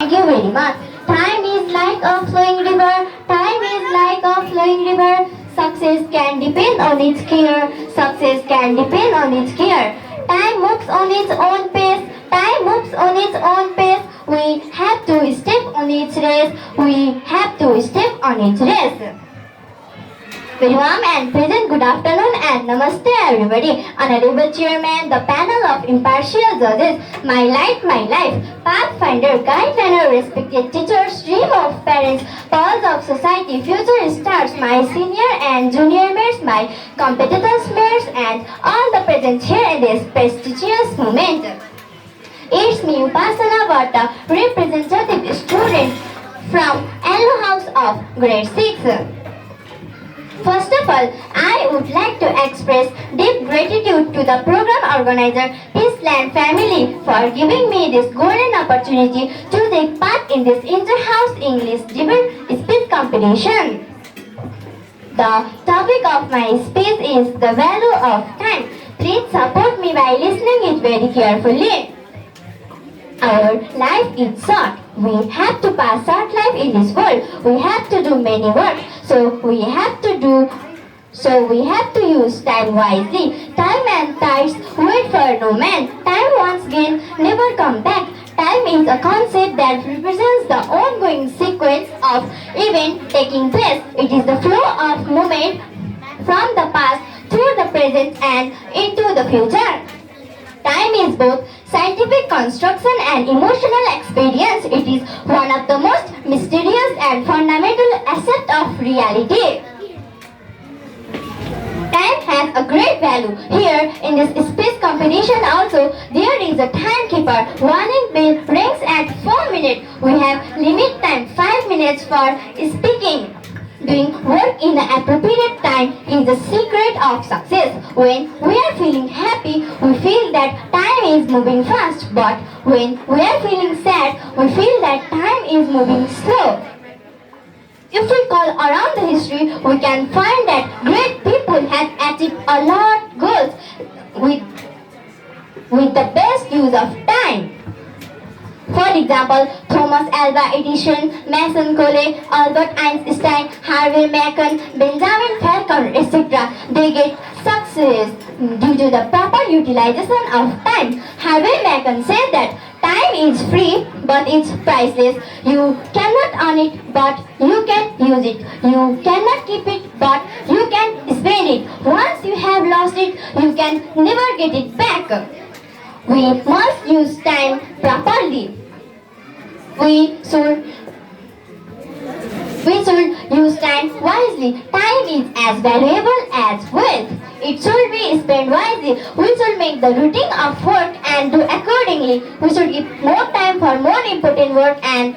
Thank you very much. Time is like a flowing river. Time is like a flowing river. Success can depend on its care. Success can depend on its care. Time moves on its own pace. Time moves on its own pace. We have to step on its race. We have to step on its race. Very warm and present good afternoon and namaste everybody. Honorable Chairman, the panel of impartial judges, my light, my life, pathfinder, guideliner, respected teachers, dream of parents, pulse of society, future stars, my senior and junior mates, my competitors mates, and all the present here in this prestigious moment. It's me, Upasana Varta, representative student from Allo House of Grade 6. First of all, I would like to express deep gratitude to the program organizer, Peaceland family, for giving me this golden opportunity to take part in this inter-house English debate speech competition. The topic of my speech is the value of time. Please support me by listening it very carefully. Our life is short. We have to pass short life in this world. We have to do many work. So we have to use time wisely. Time and tides wait for no man. Time once gained never come back. Time is a concept that represents the ongoing sequence of events taking place. It is the flow of movement from the past through the present and into the future. Time is both scientific construction and emotional experience. It is one of the most mysterious and fundamental aspects of reality. Time has a great value. Here in this space competition also, there is a timekeeper. Warning bell rings at 4 minutes. We have limit time 5 minutes for speaking. Doing work in the appropriate time is the secret of success. When we are feeling happy, we feel that time is moving fast. But when we are feeling sad, we feel that time is moving slow. If we call around the history, we can find that great people have achieved a lot of goals with the best use of time. For example, Thomas Alva Edison, Mason Cole, Albert Einstein, Harvey Mason, Benjamin Franklin, etc. They get success due to the proper utilization of time. Harvey Mason said that time is free but it's priceless. You cannot earn it but you can use it. You cannot keep it but you can spend it. Once you have lost it, you can never get it back. We must use time properly. We should use time wisely. Time is as valuable as wealth. It should be spent wisely. We should make the routine of work and do accordingly. We should give more time for more important work and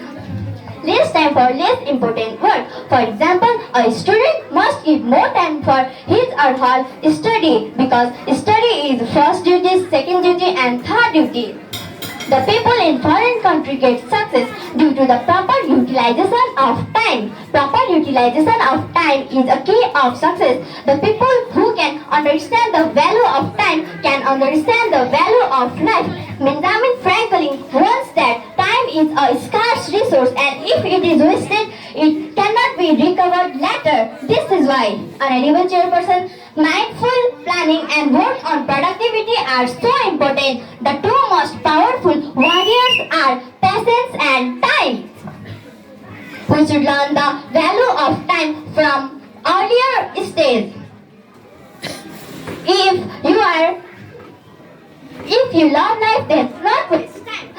less time for less important work. For example, a student must give more time for his or her study because study is first duty, second duty and third duty. The people in foreign country get success due to the proper utilization of time. Proper utilization of time is a key of success. The people who can understand the value of time can understand the value of life. Benjamin Franklin once said, time is a scarce resource and if it is wasted, it cannot be recovered later. This is why, Honorable Chairperson, mindful planning and work on productivity are so important. The two most powerful warriors are patience and time. We should learn the value of time from earlier stage. If you love life, then not waste time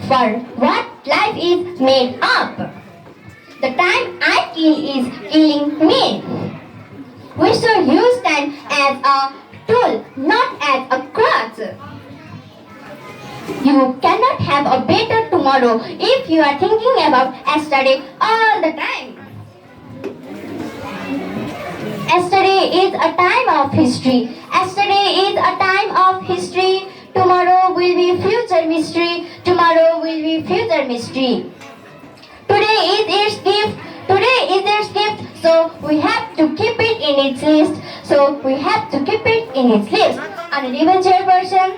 for what life is made up. The time I kill is killing me. We should use time as a tool, not as a crutch. You cannot have a better tomorrow if you are thinking about yesterday all the time. Yesterday is a time of history. Yesterday is a time of history. Tomorrow will be future mystery. Tomorrow will be future mystery. Today is its gift. Today is its gift. So we have to keep it in its list. Honorable Chairperson,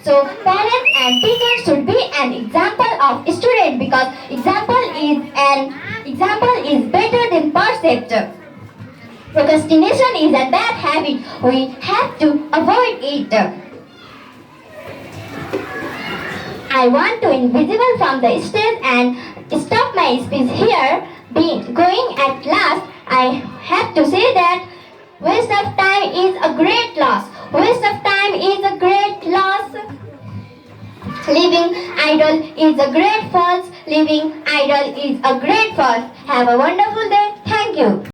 So parents and teachers should be an example of student because example is better than percept. Procrastination is a bad habit. We have to avoid it. I want to invisible from the stage and stop my speech here. Going at last, I have to say that waste of time is a great loss. Waste of time is a great loss. Living idle is a great false. Living idle is a great false. Have a wonderful day. Thank you.